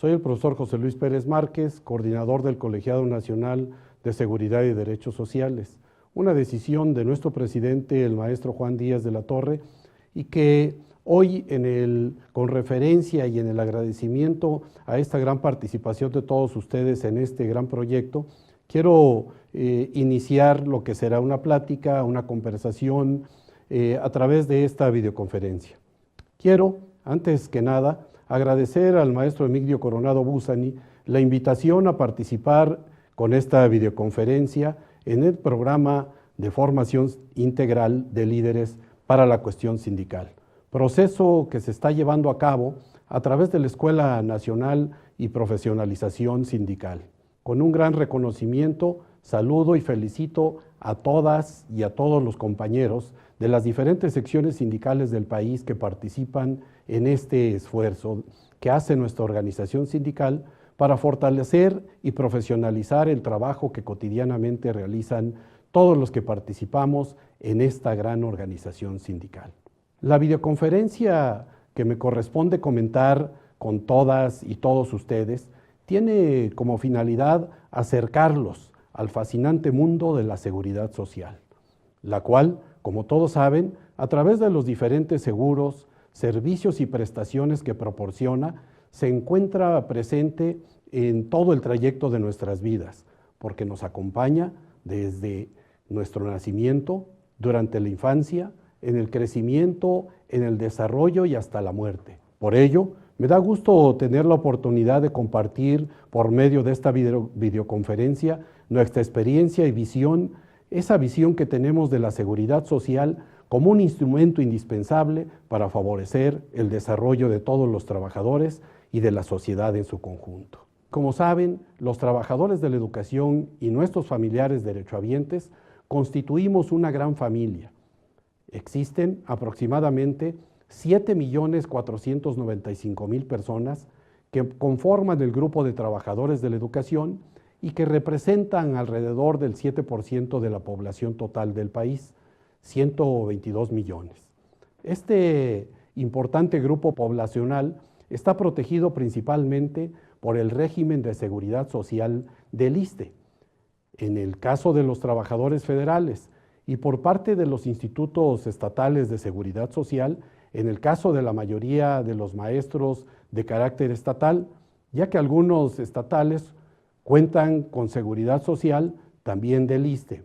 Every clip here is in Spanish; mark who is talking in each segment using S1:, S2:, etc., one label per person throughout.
S1: Soy el profesor José Luis Pérez Márquez, coordinador del Colegiado Nacional de Seguridad y Derechos Sociales. Una decisión de nuestro presidente, el maestro Juan Díaz de la Torre, y que hoy con referencia y en el agradecimiento a esta gran participación de todos ustedes en este gran proyecto, quiero iniciar lo que será una plática, una conversación a través de esta videoconferencia. Quiero, antes que nada, agradecer al maestro Emigdio Coronado Buzani la invitación a participar con esta videoconferencia en el programa de formación integral de líderes para la cuestión sindical, proceso que se está llevando a cabo a través de la Escuela Nacional y Profesionalización Sindical. Con un gran reconocimiento, saludo y felicito a todas y a todos los compañeros de las diferentes secciones sindicales del país que participan en este esfuerzo que hace nuestra organización sindical para fortalecer y profesionalizar el trabajo que cotidianamente realizan todos los que participamos en esta gran organización sindical. La videoconferencia que me corresponde comentar con todas y todos ustedes tiene como finalidad acercarlos al fascinante mundo de la seguridad social, la cual, como todos saben, a través de los diferentes seguros, servicios y prestaciones que proporciona, se encuentra presente en todo el trayecto de nuestras vidas, porque nos acompaña desde nuestro nacimiento, durante la infancia, en el crecimiento, en el desarrollo y hasta la muerte. Por ello, me da gusto tener la oportunidad de compartir por medio de esta videoconferencia nuestra experiencia y visión, esa visión que tenemos de la seguridad social como un instrumento indispensable para favorecer el desarrollo de todos los trabajadores y de la sociedad en su conjunto. Como saben, los trabajadores de la educación y nuestros familiares derechohabientes constituimos una gran familia. Existen aproximadamente 7.495.000 personas que conforman el grupo de trabajadores de la educación y que representan alrededor del 7% de la población total del país, 122 millones. Este importante grupo poblacional está protegido principalmente por el régimen de seguridad social del ISSSTE, en el caso de los trabajadores federales, y por parte de los institutos estatales de seguridad social, en el caso de la mayoría de los maestros de carácter estatal, ya que algunos estatales cuentan con seguridad social también del ISSSTE.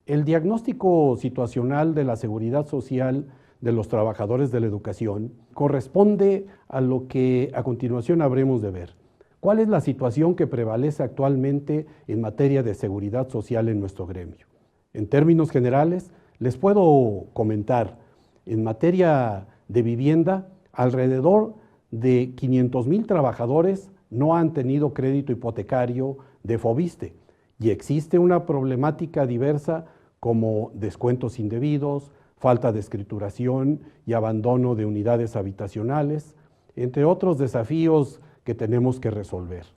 S1: El diagnóstico situacional de la seguridad social de los trabajadores de la educación corresponde a lo que a continuación habremos de ver. ¿Cuál es la situación que prevalece actualmente en materia de seguridad social en nuestro gremio? En términos generales, les puedo comentar, en materia de vivienda, alrededor de 500,000 trabajadores no han tenido crédito hipotecario de FOVISSSTE y existe una problemática diversa como descuentos indebidos, falta de escrituración y abandono de unidades habitacionales, entre otros desafíos que tenemos que resolver.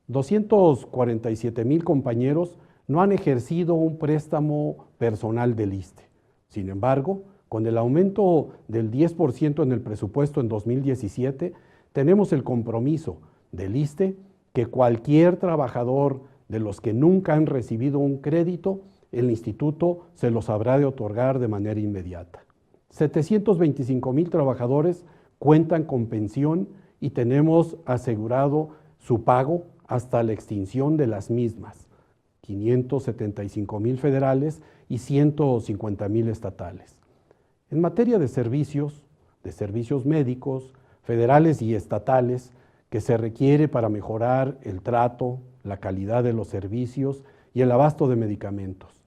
S1: 247,000 compañeros no han ejercido un préstamo personal del ISSSTE. Sin embargo, con el aumento del 10% en el presupuesto en 2017, tenemos el compromiso del ISSSTE que cualquier trabajador de los que nunca han recibido un crédito, el instituto se los habrá de otorgar de manera inmediata. 725,000 trabajadores cuentan con pensión y tenemos asegurado su pago hasta la extinción de las mismas, 575,000 federales y 150,000 estatales. En materia de servicios médicos, federales y estatales, que se requiere para mejorar el trato, la calidad de los servicios y el abasto de medicamentos.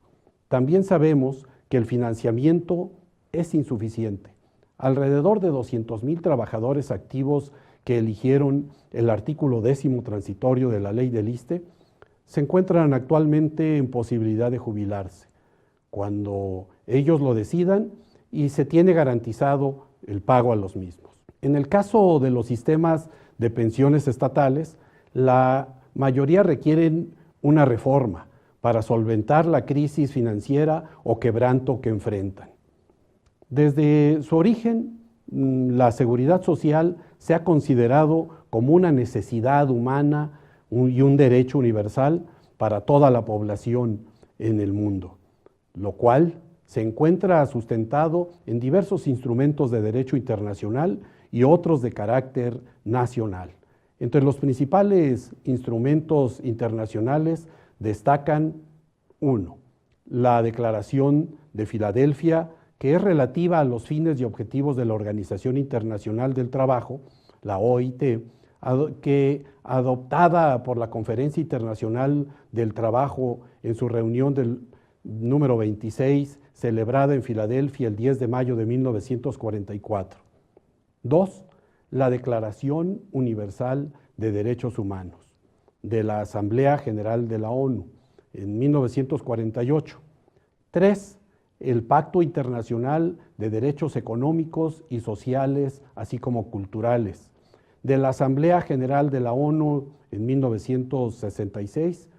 S1: También sabemos que el financiamiento es insuficiente. Alrededor de 200,000 trabajadores activos que eligieron el artículo 10º transitorio de la ley del ISSSTE se encuentran actualmente en posibilidad de jubilarse, cuando ellos lo decidan y se tiene garantizado el pago a los mismos. En el caso de los sistemas de pensiones estatales, la mayoría requieren una reforma para solventar la crisis financiera o quebranto que enfrentan. Desde su origen, la seguridad social se ha considerado como una necesidad humana y un derecho universal para toda la población en el mundo, lo cual se encuentra sustentado en diversos instrumentos de derecho internacional y otros de carácter nacional. Entre los principales instrumentos internacionales destacan: 1. La Declaración de Filadelfia, que es relativa a los fines y objetivos de la Organización Internacional del Trabajo, la OIT, que adoptada por la Conferencia Internacional del Trabajo en su reunión del número 26, celebrada en Filadelfia el 10 de mayo de 1944. 2. La Declaración Universal de Derechos Humanos de la Asamblea General de la ONU en 1948. 3. El Pacto Internacional de Derechos Económicos y Sociales, así como culturales, de la Asamblea General de la ONU en 1966.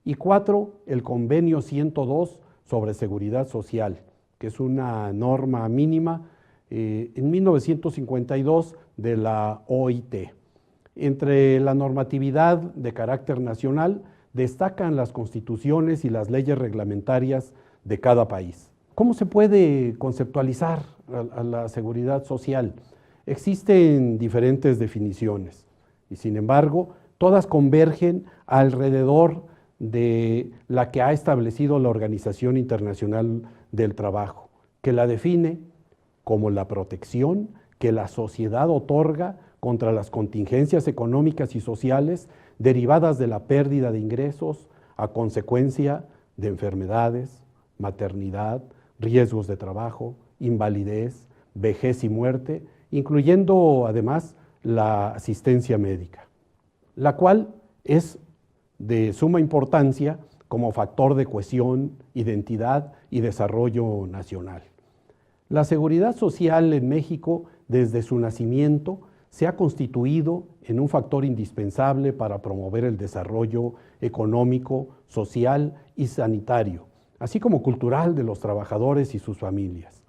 S1: Y 4. El Convenio 102 sobre Seguridad Social, que es una norma mínima en 1952 de la OIT. Entre la normatividad de carácter nacional destacan las constituciones y las leyes reglamentarias de cada país. ¿Cómo se puede conceptualizar a la seguridad social? Existen diferentes definiciones y, sin embargo, todas convergen alrededor de la que ha establecido la Organización Internacional del Trabajo, que la define como la protección que la sociedad otorga contra las contingencias económicas y sociales derivadas de la pérdida de ingresos a consecuencia de enfermedades, maternidad, riesgos de trabajo, invalidez, vejez y muerte, incluyendo además la asistencia médica, la cual es de suma importancia como factor de cohesión, identidad y desarrollo nacional. La seguridad social en México, desde su nacimiento, se ha constituido en un factor indispensable para promover el desarrollo económico, social y sanitario, así como cultural de los trabajadores y sus familias.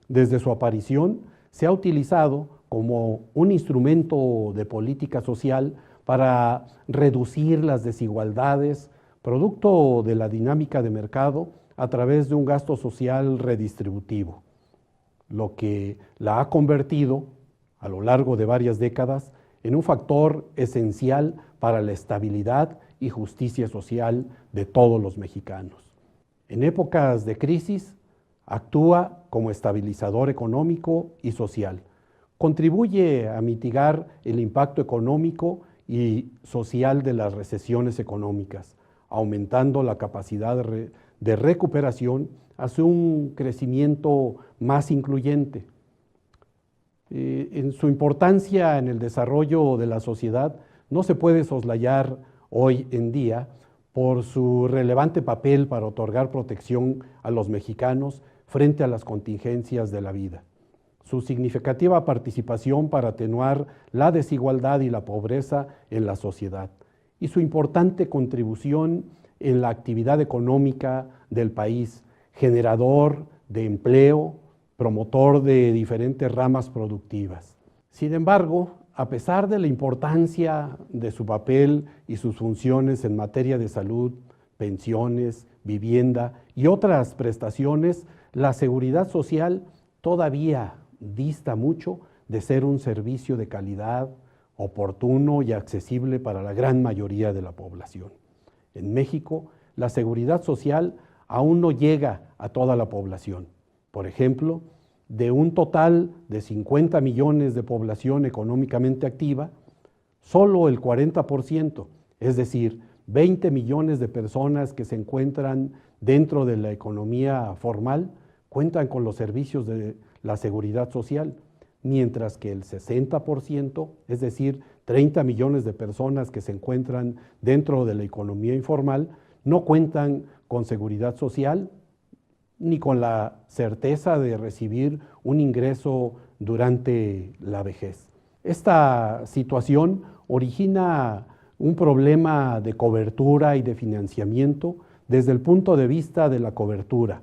S1: Desde su aparición, se ha utilizado como un instrumento de política social para reducir las desigualdades, producto de la dinámica de mercado, a través de un gasto social redistributivo, lo que la ha convertido a lo largo de varias décadas en un factor esencial para la estabilidad y justicia social de todos los mexicanos. En épocas de crisis, actúa como estabilizador económico y social. Contribuye a mitigar el impacto económico y social de las recesiones económicas, aumentando la capacidad de recuperación hacia un crecimiento más incluyente. En su importancia en el desarrollo de la sociedad no se puede soslayar hoy en día por su relevante papel para otorgar protección a los mexicanos frente a las contingencias de la vida, su significativa participación para atenuar la desigualdad y la pobreza en la sociedad, y su importante contribución en la actividad económica del país, generador de empleo, promotor de diferentes ramas productivas. Sin embargo, a pesar de la importancia de su papel y sus funciones en materia de salud, pensiones, vivienda y otras prestaciones, la seguridad social todavía dista mucho de ser un servicio de calidad, oportuno y accesible para la gran mayoría de la población. En México, la seguridad social aún no llega a toda la población. Por ejemplo, de un total de 50 millones de población económicamente activa, solo el 40%, es decir, 20 millones de personas que se encuentran dentro de la economía formal, cuentan con los servicios de la seguridad social, mientras que el 60%, es decir, 30 millones de personas que se encuentran dentro de la economía informal, no cuentan con seguridad social ni con la certeza de recibir un ingreso durante la vejez. Esta situación origina un problema de cobertura y de financiamiento desde el punto de vista de la cobertura.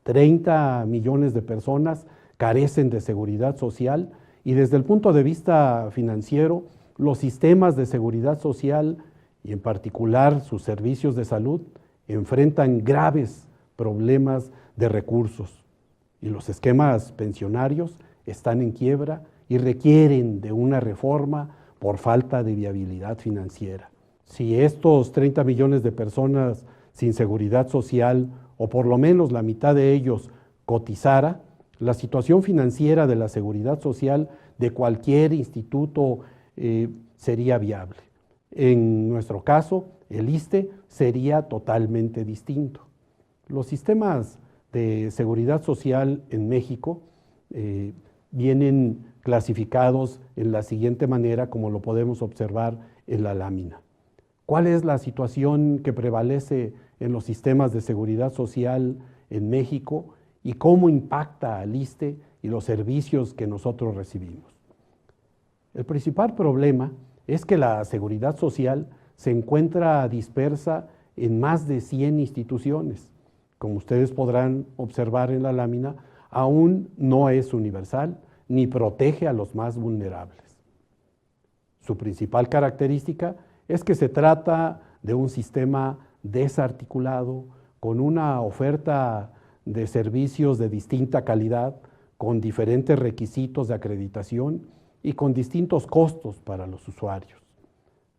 S1: 30 millones de personas carecen de seguridad social Y desde el punto de vista financiero, los sistemas de seguridad social y en particular sus servicios de salud enfrentan graves problemas de recursos y los esquemas pensionarios están en quiebra y requieren de una reforma por falta de viabilidad financiera. Si estos 30 millones de personas sin seguridad social, o por lo menos la mitad de ellos, cotizara, la situación financiera de la seguridad social de cualquier instituto sería viable. En nuestro caso, el ISSSTE sería totalmente distinto. Los sistemas de seguridad social en México vienen clasificados en la siguiente manera, como lo podemos observar en la lámina. ¿Cuál es la situación que prevalece en los sistemas de seguridad social en México y cómo impacta al ISSSTE y los servicios que nosotros recibimos? El principal problema es que la seguridad social se encuentra dispersa en más de 100 instituciones. Como ustedes podrán observar en la lámina, aún no es universal ni protege a los más vulnerables. Su principal característica es que se trata de un sistema desarticulado, con una oferta de servicios de distinta calidad, con diferentes requisitos de acreditación y con distintos costos para los usuarios,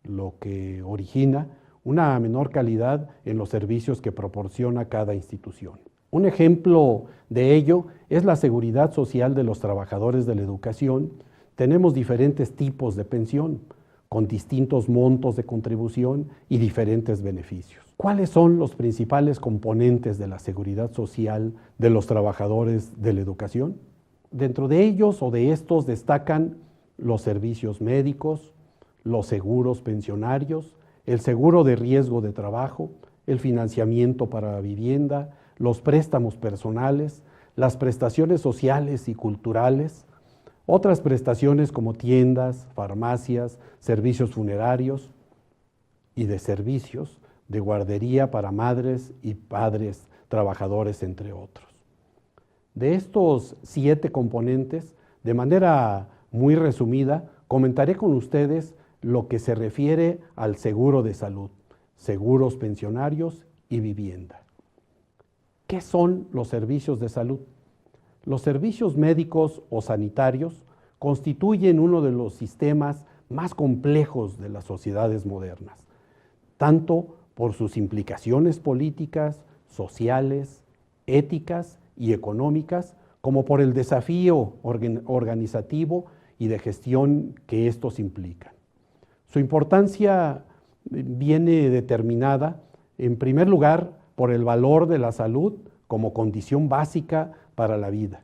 S1: lo que origina una menor calidad en los servicios que proporciona cada institución. Un ejemplo de ello es la seguridad social de los trabajadores de la educación. Tenemos diferentes tipos de pensión, con distintos montos de contribución y diferentes beneficios. ¿Cuáles son los principales componentes de la seguridad social de los trabajadores de la educación? Dentro de ellos o de estos destacan los servicios médicos, los seguros pensionarios, el seguro de riesgo de trabajo, el financiamiento para la vivienda, los préstamos personales, las prestaciones sociales y culturales, otras prestaciones como tiendas, farmacias, servicios funerarios y de servicios de guardería para madres y padres trabajadores, entre otros. De estos 7 componentes, de manera muy resumida, comentaré con ustedes lo que se refiere al seguro de salud, seguros pensionarios y vivienda. ¿Qué son los servicios de salud? Los servicios médicos o sanitarios constituyen uno de los sistemas más complejos de las sociedades modernas, tanto por sus implicaciones políticas, sociales, éticas y económicas, como por el desafío organizativo y de gestión que estos implican. Su importancia viene determinada, en primer lugar, por el valor de la salud como condición básica para la vida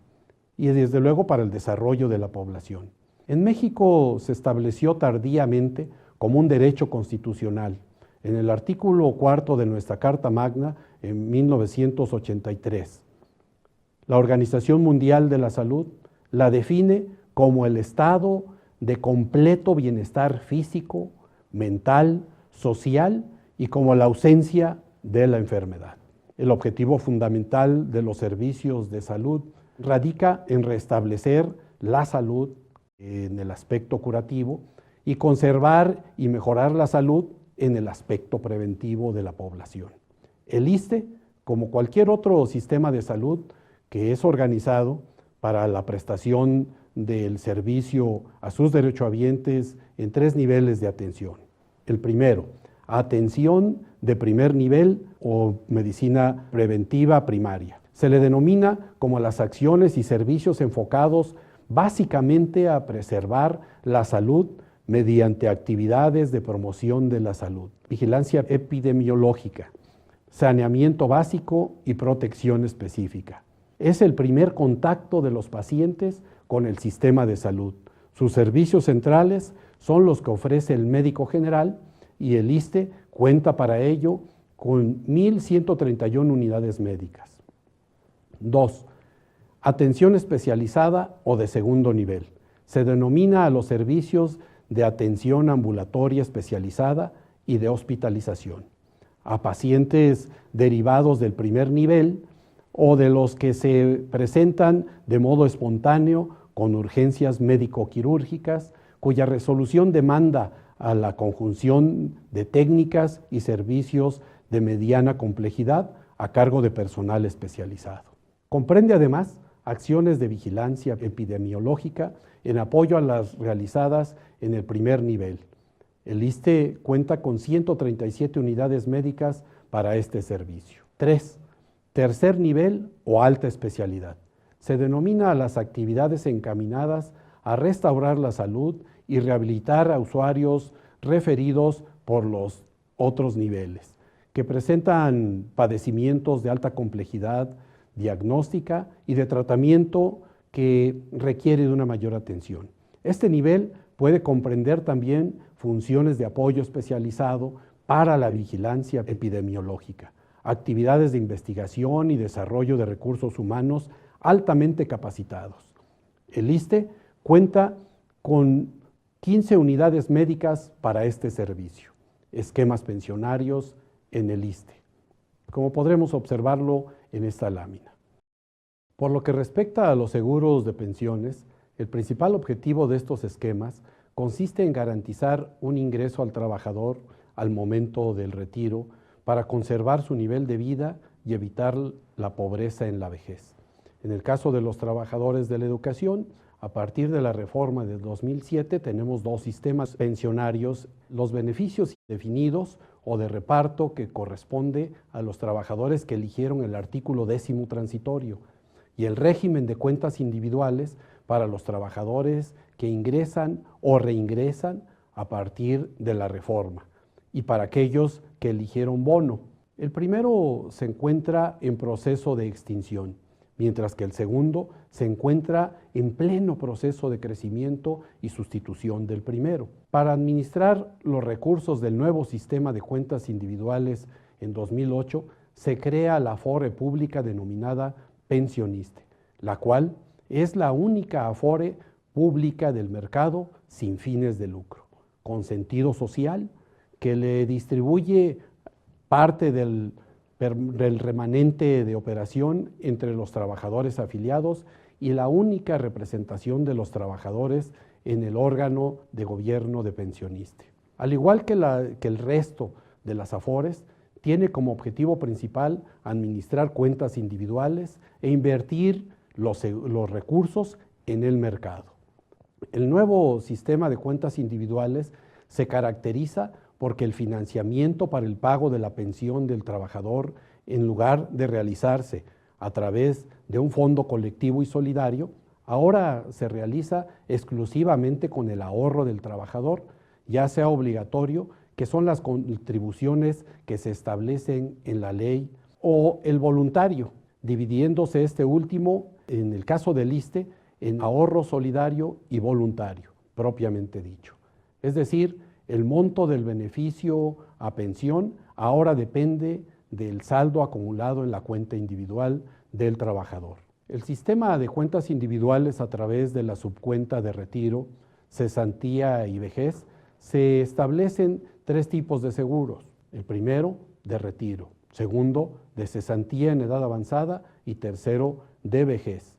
S1: y desde luego para el desarrollo de la población. En México se estableció tardíamente como un derecho constitucional, en el artículo 4 de nuestra Carta Magna en 1983. La Organización Mundial de la Salud la define como el estado de completo bienestar físico, mental, social y como la ausencia de la enfermedad. El objetivo fundamental de los servicios de salud radica en restablecer la salud en el aspecto curativo y conservar y mejorar la salud en el aspecto preventivo de la población. El ISSSTE, como cualquier otro sistema de salud que es organizado para la prestación del servicio a sus derechohabientes en 3 niveles de atención. El primero, atención de primer nivel o medicina preventiva primaria. Se le denomina como las acciones y servicios enfocados básicamente a preservar la salud mediante actividades de promoción de la salud, vigilancia epidemiológica, saneamiento básico y protección específica. Es el primer contacto de los pacientes con el sistema de salud. Sus servicios centrales son los que ofrece el médico general y el ISSSTE cuenta para ello con 1,131 unidades médicas. 2. Atención especializada o de segundo nivel. Se denomina a los servicios de atención ambulatoria especializada y de hospitalización a pacientes derivados del primer nivel o de los que se presentan de modo espontáneo con urgencias médico-quirúrgicas, cuya resolución demanda a la conjunción de técnicas y servicios de mediana complejidad a cargo de personal especializado. Comprende además acciones de vigilancia epidemiológica en apoyo a las realizadas en el primer nivel. El ISSSTE cuenta con 137 unidades médicas para este servicio. 3. Tercer nivel o alta especialidad. Se denomina a las actividades encaminadas a restaurar la salud y rehabilitar a usuarios referidos por los otros niveles, que presentan padecimientos de alta complejidad diagnóstica y de tratamiento que requiere de una mayor atención. Este nivel puede comprender también funciones de apoyo especializado para la vigilancia epidemiológica, actividades de investigación y desarrollo de recursos humanos altamente capacitados. El ISSSTE cuenta con 15 unidades médicas para este servicio, esquemas pensionarios en el ISSSTE, como podremos observarlo en esta lámina. Por lo que respecta a los seguros de pensiones, el principal objetivo de estos esquemas consiste en garantizar un ingreso al trabajador al momento del retiro para conservar su nivel de vida y evitar la pobreza en la vejez. En el caso de los trabajadores de la educación, a partir de la reforma del 2007 tenemos dos sistemas pensionarios, los beneficios definidos o de reparto que corresponde a los trabajadores que eligieron el artículo 10º transitorio y el régimen de cuentas individuales para los trabajadores que ingresan o reingresan a partir de la reforma y para aquellos que eligieron bono. El primero se encuentra en proceso de extinción, mientras que el segundo se encuentra en pleno proceso de crecimiento y sustitución del primero. Para administrar los recursos del nuevo sistema de cuentas individuales en 2008, se crea la Afore pública denominada Pensioniste, la cual es la única Afore pública del mercado sin fines de lucro, con sentido social, que le distribuye parte del remanente de operación entre los trabajadores afiliados y la única representación de los trabajadores en el órgano de gobierno de Pensioniste. Al igual que el resto de las Afores, tiene como objetivo principal administrar cuentas individuales e invertir los recursos en el mercado. El nuevo sistema de cuentas individuales se caracteriza porque el financiamiento para el pago de la pensión del trabajador, en lugar de realizarse a través de un fondo colectivo y solidario, ahora se realiza exclusivamente con el ahorro del trabajador, ya sea obligatorio, que son las contribuciones que se establecen en la ley, o el voluntario, dividiéndose este último, en el caso del ISSSTE, en ahorro solidario y voluntario, propiamente dicho. Es decir, el monto del beneficio a pensión ahora depende del saldo acumulado en la cuenta individual del trabajador. El sistema de cuentas individuales a través de la subcuenta de retiro, cesantía y vejez, se establecen tres tipos de seguros. El primero, de retiro. Segundo, de cesantía en edad avanzada. Y tercero, de vejez.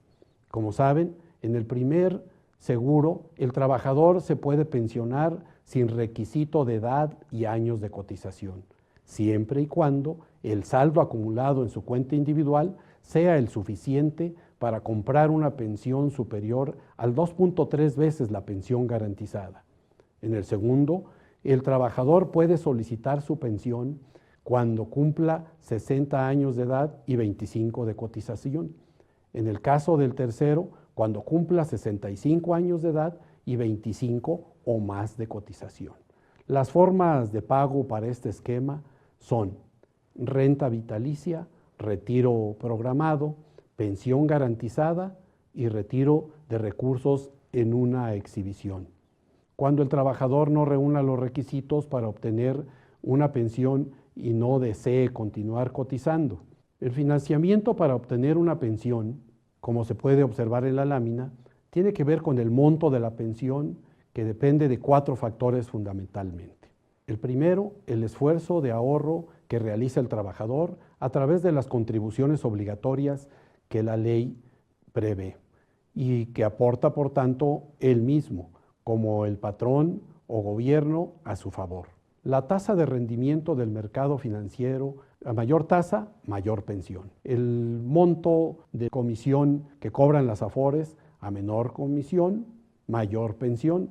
S1: Como saben, en el primer seguro, el trabajador se puede pensionar sin requisito de edad y años de cotización, siempre y cuando el saldo acumulado en su cuenta individual sea el suficiente para comprar una pensión superior al 2.3 veces la pensión garantizada. En el segundo, el trabajador puede solicitar su pensión cuando cumpla 60 años de edad y 25 de cotización. En el caso del tercero, cuando cumpla 65 años de edad y 25 o más de cotización. Las formas de pago para este esquema son renta vitalicia, retiro programado, pensión garantizada y retiro de recursos en una exhibición. Cuando el trabajador no reúna los requisitos para obtener una pensión y no desee continuar cotizando. El financiamiento para obtener una pensión, como se puede observar en la lámina, tiene que ver con el monto de la pensión, que depende de 4 factores fundamentalmente. El primero, el esfuerzo de ahorro que realiza el trabajador a través de las contribuciones obligatorias que la ley prevé. y que aporta, por tanto, él mismo, como el patrón o gobierno, a su favor. La tasa de rendimiento del mercado financiero, a mayor tasa, mayor pensión. El monto de comisión que cobran las Afores, a menor comisión, mayor pensión.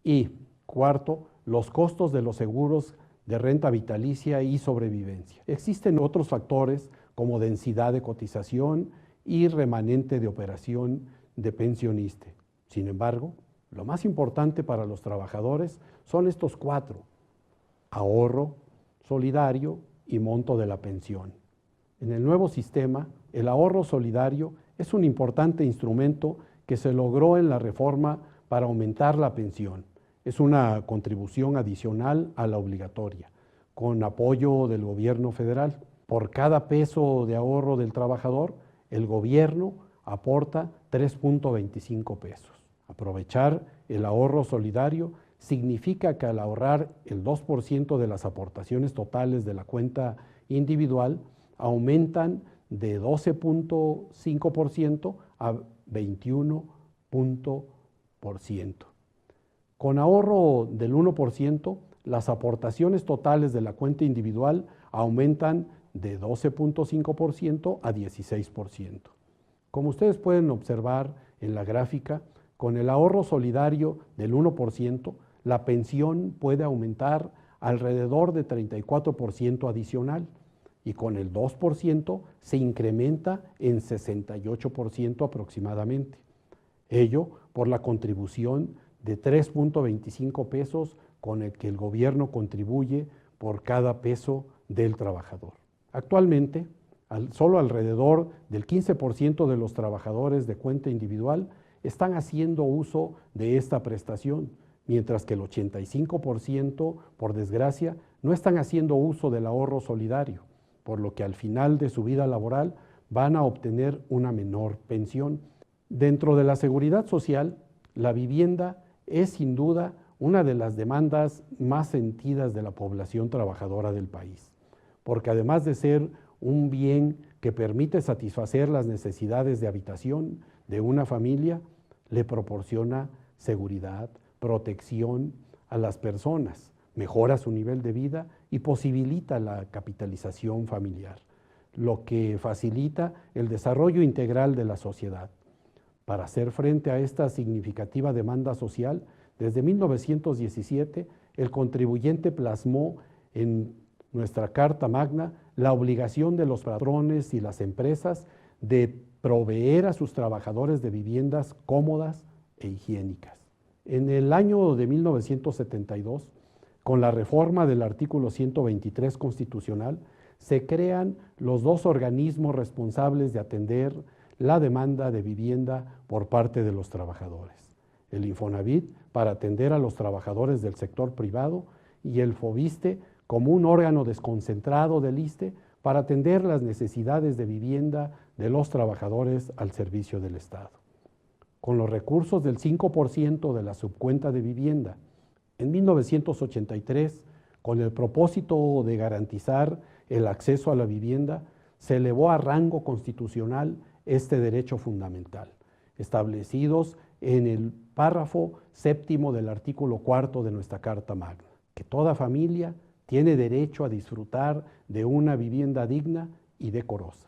S1: Y cuarto, los costos de los seguros de renta vitalicia y sobrevivencia. Existen otros factores como densidad de cotización y remanente de operación de pensionista. Sin embargo, lo más importante para los trabajadores son estos cuatro: ahorro solidario y monto de la pensión. En el nuevo sistema, el ahorro solidario es un importante instrumento que se logró en la reforma para aumentar la pensión. Es una contribución adicional a la obligatoria, con apoyo del gobierno federal. Por cada peso de ahorro del trabajador, el gobierno aporta 3.25 pesos. Aprovechar el ahorro solidario significa que al ahorrar el 2% de las aportaciones totales de la cuenta individual, aumentan de 12.5% a 21%. Con ahorro del 1%, las aportaciones totales de la cuenta individual aumentan de 12.5% a 16%. Como ustedes pueden observar en la gráfica, con el ahorro solidario del 1%, la pensión puede aumentar alrededor de 34% adicional, y con el 2% se incrementa en 68% aproximadamente. Ello por la contribución de 3.25 pesos con el que el gobierno contribuye por cada peso del trabajador. Actualmente, solo alrededor del 15% de los trabajadores de cuenta individual están haciendo uso de esta prestación, mientras que el 85%, por desgracia, no están haciendo uso del ahorro solidario, por lo que al final de su vida laboral van a obtener una menor pensión. Dentro de la seguridad social, la vivienda es sin duda una de las demandas más sentidas de la población trabajadora del país, porque además de ser un bien que permite satisfacer las necesidades de habitación de una familia, le proporciona seguridad, protección a las personas, mejora su nivel de vida y posibilita la capitalización familiar, lo que facilita el desarrollo integral de la sociedad. Para hacer frente a esta significativa demanda social, desde 1917 el contribuyente plasmó en nuestra Carta Magna la obligación de los patrones y las empresas de proveer a sus trabajadores de viviendas cómodas e higiénicas. En el año de 1972, con la reforma del artículo 123 constitucional, se crean los dos organismos responsables de atender la demanda de vivienda por parte de los trabajadores: el Infonavit, para atender a los trabajadores del sector privado, y el Fobiste, como un órgano desconcentrado del ISSSTE, para atender las necesidades de vivienda de los trabajadores al servicio del Estado. Con los recursos del 5% de la subcuenta de vivienda, en 1983, con el propósito de garantizar el acceso a la vivienda, se elevó a rango constitucional este derecho fundamental, establecidos en el párrafo séptimo del artículo 4 de nuestra Carta Magna, que toda familia tiene derecho a disfrutar de una vivienda digna y decorosa,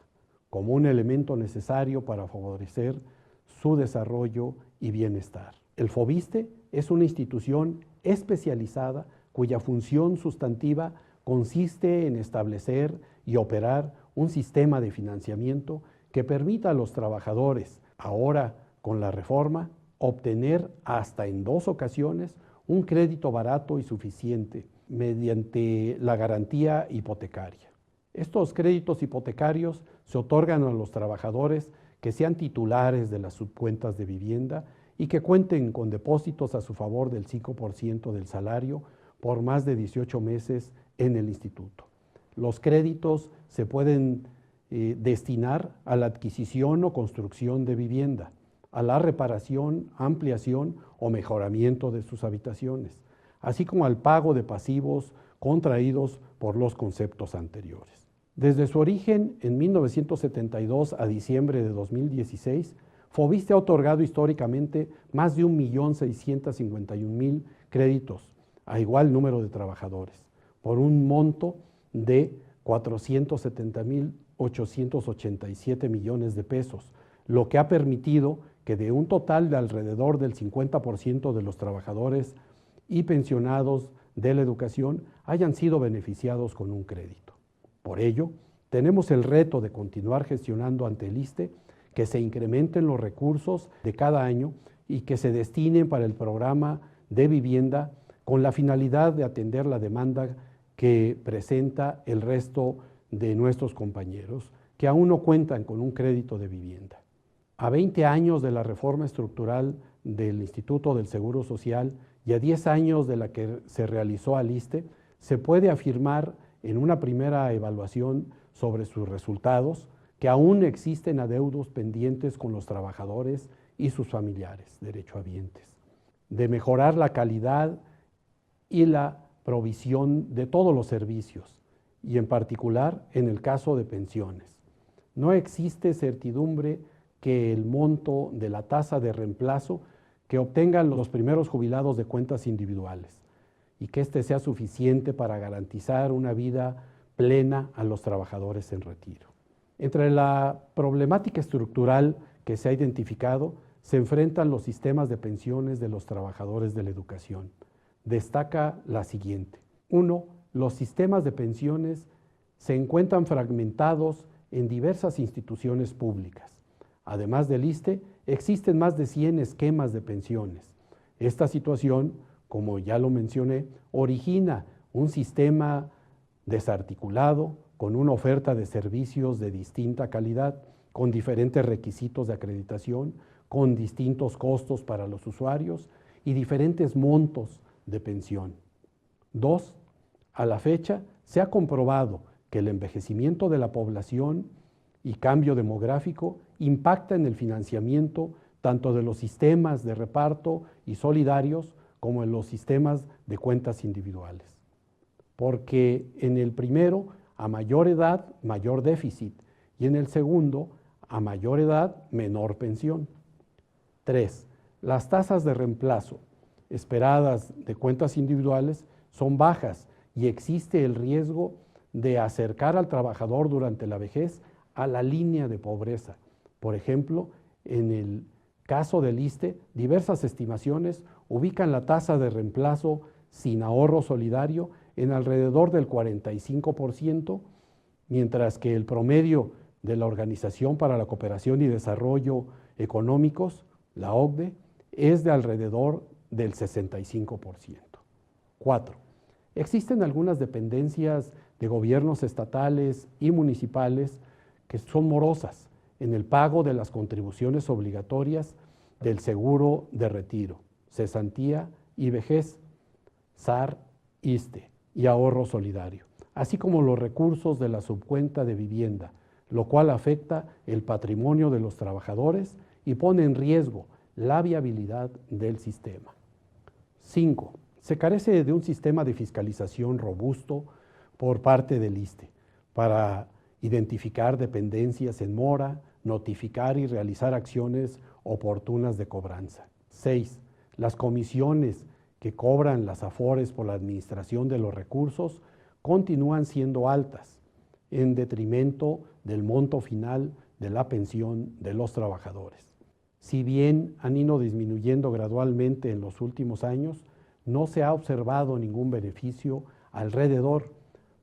S1: como un elemento necesario para favorecer su desarrollo y bienestar. El Fobiste es una institución especializada cuya función sustantiva consiste en establecer y operar un sistema de financiamiento que permita a los trabajadores, ahora con la reforma, obtener hasta en 2 ocasiones un crédito barato y suficiente mediante la garantía hipotecaria. Estos créditos hipotecarios se otorgan a los trabajadores que sean titulares de las subcuentas de vivienda y que cuenten con depósitos a su favor del 5% del salario por más de 18 meses en el instituto. Los créditos se pueden destinar a la adquisición o construcción de vivienda, a la reparación, ampliación o mejoramiento de sus habitaciones, así como al pago de pasivos contraídos por los conceptos anteriores. Desde su origen en 1972 a diciembre de 2016, Foviste ha otorgado históricamente más de 1.651.000 créditos a igual número de trabajadores, por un monto de 470.887 millones de pesos, lo que ha permitido que de un total de alrededor del 50% de los trabajadores y pensionados de la educación hayan sido beneficiados con un crédito. Por ello, tenemos el reto de continuar gestionando ante el ISSSTE que se incrementen los recursos de cada año y que se destinen para el programa de vivienda con la finalidad de atender la demanda que presenta el resto de nuestros compañeros que aún no cuentan con un crédito de vivienda. A 20 años de la reforma estructural del Instituto del Seguro Social y a 10 años de la que se realizó al ISSSTE, se puede afirmar en una primera evaluación sobre sus resultados que aún existen adeudos pendientes con los trabajadores y sus familiares derechohabientes, de mejorar la calidad y la provisión de todos los servicios, y en particular en el caso de pensiones. No existe certidumbre que el monto de la tasa de reemplazo que obtengan los primeros jubilados de cuentas individuales y que éste sea suficiente para garantizar una vida plena a los trabajadores en retiro. Entre la problemática estructural que se ha identificado se enfrentan los sistemas de pensiones de los trabajadores de la educación. Destaca la siguiente. 1. Los sistemas de pensiones se encuentran fragmentados en diversas instituciones públicas. Además del ISSSTE, existen más de 100 esquemas de pensiones. Esta situación, como ya lo mencioné, origina un sistema desarticulado, con una oferta de servicios de distinta calidad, con diferentes requisitos de acreditación, con distintos costos para los usuarios y diferentes montos de pensión. 2. A la fecha, se ha comprobado que el envejecimiento de la población y cambio demográfico impacta en el financiamiento tanto de los sistemas de reparto y solidarios como en los sistemas de cuentas individuales. Porque en el primero, a mayor edad, mayor déficit, y en el segundo, a mayor edad, menor pensión. 3. Las tasas de reemplazo esperadas de cuentas individuales son bajas y existe el riesgo de acercar al trabajador durante la vejez a la línea de pobreza. Por ejemplo, en el caso del ISSSTE, diversas estimaciones ubican la tasa de reemplazo sin ahorro solidario en alrededor del 45%, mientras que el promedio de la Organización para la Cooperación y Desarrollo Económicos, la OCDE, es de alrededor del 65%. 4. Existen algunas dependencias de gobiernos estatales y municipales que son morosas en el pago de las contribuciones obligatorias del seguro de retiro, cesantía y vejez, SAR, ISSSTE y ahorro solidario, así como los recursos de la subcuenta de vivienda, lo cual afecta el patrimonio de los trabajadores y pone en riesgo la viabilidad del sistema. 5. Se carece de un sistema de fiscalización robusto por parte del ISSSTE para identificar dependencias en mora, notificar y realizar acciones oportunas de cobranza. 6. Las comisiones que cobran las AFORES por la administración de los recursos continúan siendo altas, en detrimento del monto final de la pensión de los trabajadores. Si bien han ido disminuyendo gradualmente en los últimos años, no se ha observado ningún beneficio alrededor,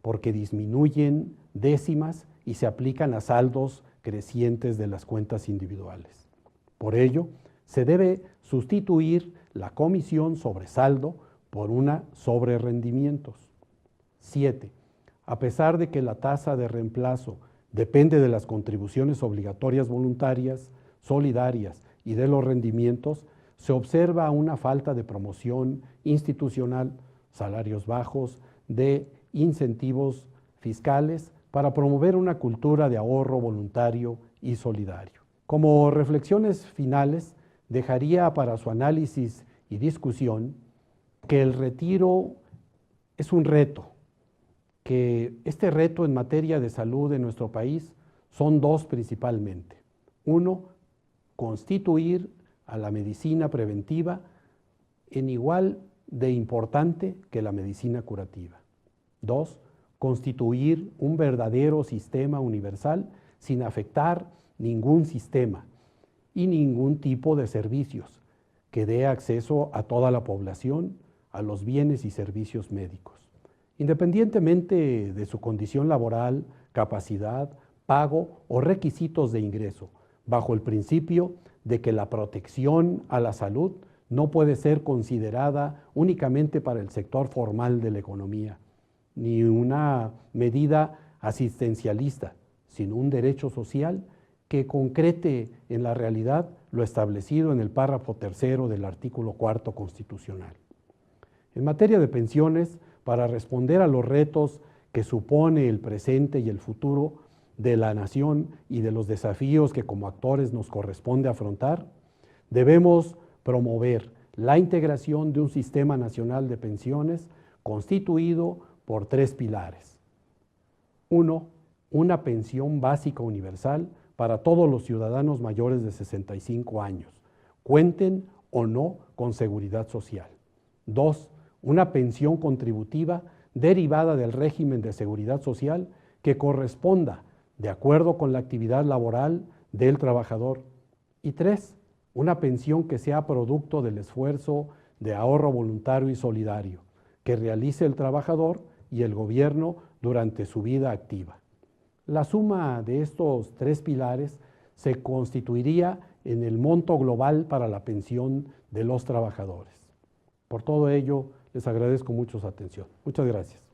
S1: porque disminuyen décimas y se aplican a saldos crecientes de las cuentas individuales. Por ello, se debe sustituir la comisión sobre saldo por una sobre rendimientos. 7. A pesar de que la tasa de reemplazo depende de las contribuciones obligatorias voluntarias, solidarias y de los rendimientos, se observa una falta de promoción institucional, salarios bajos, de incentivos fiscales para promover una cultura de ahorro voluntario y solidario. Como reflexiones finales, dejaría para su análisis y discusión que el retiro es un reto, que este reto en materia de salud en nuestro país son dos principalmente. Uno, constituir a la medicina preventiva en igual de importante que la medicina curativa. 2, constituir un verdadero sistema universal sin afectar ningún sistema y ningún tipo de servicios que dé acceso a toda la población a los bienes y servicios médicos, independientemente de su condición laboral, capacidad, pago o requisitos de ingreso, bajo el principio de que la protección a la salud no puede ser considerada únicamente para el sector formal de la economía, ni una medida asistencialista, sino un derecho social que concrete en la realidad lo establecido en el párrafo 3 del artículo 4 constitucional. En materia de pensiones, para responder a los retos que supone el presente y el futuro de la nación y de los desafíos que como actores nos corresponde afrontar, debemos promover la integración de un sistema nacional de pensiones constituido por 3 pilares. 1. Una pensión básica universal para todos los ciudadanos mayores de 65 años, cuenten o no con seguridad social. 2. Una pensión contributiva derivada del régimen de seguridad social que corresponda de acuerdo con la actividad laboral del trabajador. Y 3. Una pensión que sea producto del esfuerzo de ahorro voluntario y solidario que realice el trabajador y el gobierno durante su vida activa. La suma de estos 3 pilares se constituiría en el monto global para la pensión de los trabajadores. Por todo ello, les agradezco mucho su atención. Muchas gracias.